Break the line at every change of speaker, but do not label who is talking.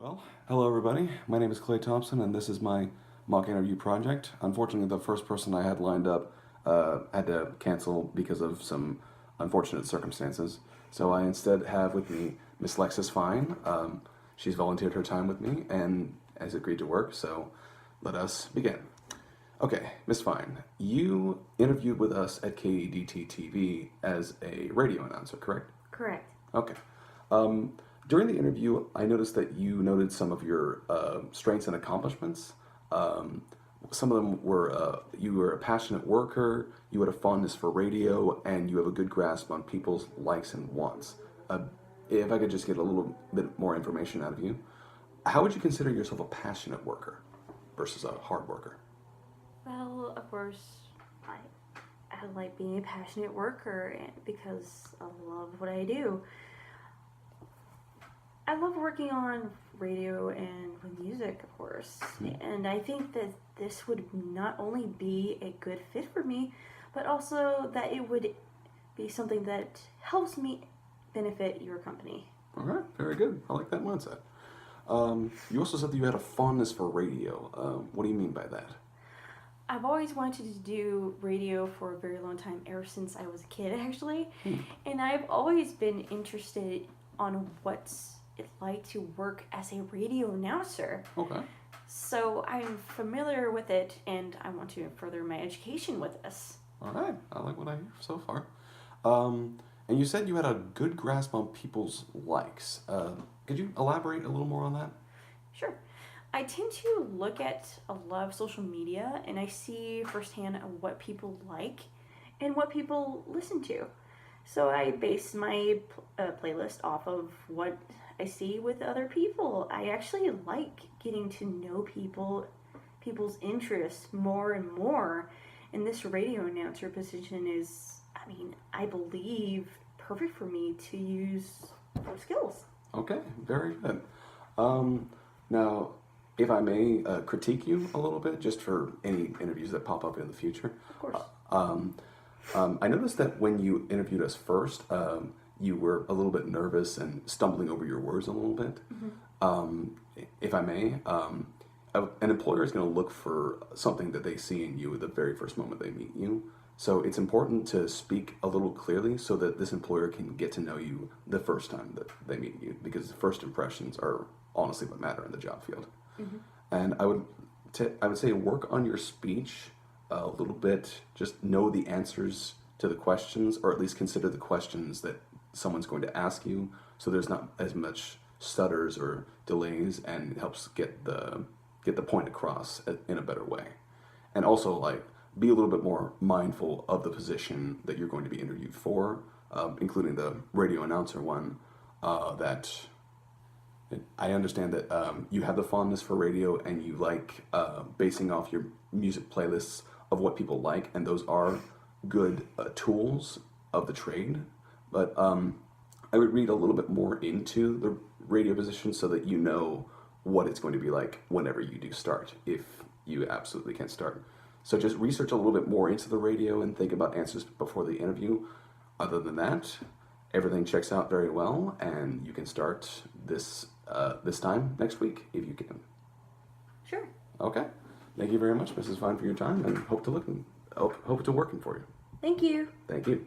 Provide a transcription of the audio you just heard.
Well, hello everybody. My name is Clay Thompson, and this is my mock interview project. Unfortunately, the first person I had lined up had to cancel because of some unfortunate circumstances. So I instead have with me Miss Lexis Fine. She's volunteered her time with me and has agreed to work, so let us begin. Okay, Miss Fine, you interviewed with us at KEDT-TV as a radio announcer, correct?
Correct.
Okay. Um, During the interview, I noticed that you noted some of your strengths and accomplishments. Um, some of them were you were a passionate worker, you had a fondness for radio, and you have a good grasp on people's likes and wants. If I could just get a little bit more information out of you, how would you consider yourself a passionate worker versus a hard worker?
Well, of course, I, I like being a passionate worker because I love what I do. I love working on radio and with music, of course. And I think that this would not only be a good fit for me, but also that it would be something that helps me benefit your company.
All right, very good. I like that mindset. You also said that you had a fondness for radio. What do you mean by that?
I've always wanted to do radio for a very long time, ever since I was a kid, actually. And I've always been interested on what's it like to work as a radio announcer.
Okay.
So I'm familiar with it, and I want to further my education with this.
All right, I like what I hear so far. And you said you had a good grasp on people's likes. Could you elaborate a little more on that?
Sure. I tend to look at a lot of social media, and I see firsthand what people like and what people listen to. So I base my playlist off of what I see with other people. I actually like getting to know people's interests more and more. And this radio announcer position is, I believe, perfect for me to use those skills.
Okay, very good. Now, if I may critique you a little bit, just for any interviews that pop up in the future.
Of course.
I noticed that when you interviewed us first, you were a little bit nervous and stumbling over your words a little bit. If I may, an employer is going to look for something that they see in you at the very first moment they meet you. So it's important to speak a little clearly so that this employer can get to know you the first time that they meet you, because first impressions are honestly what matter in the job field. And I would say work on your speech a little bit. Just know the answers to the questions, or at least consider the questions that someone's going to ask you, so there's not as much stutters or delays, and it helps get the point across in a better way. And also, be a little bit more mindful of the position that you're going to be interviewed for, including the radio announcer one. That I understand that you have the fondness for radio, and you like basing off your music playlists of what people like, and those are good tools of the trade. But I would read a little bit more into the radio position so that you know what it's going to be like whenever you do start, if you absolutely can't start. So just research a little bit more into the radio and think about answers before the interview. Other than that, everything checks out very well, and you can start this time next week if you can.
Sure.
Okay. Thank you very much, Mrs. Fine, for your time, and hope to working for you.
Thank you.
Thank you.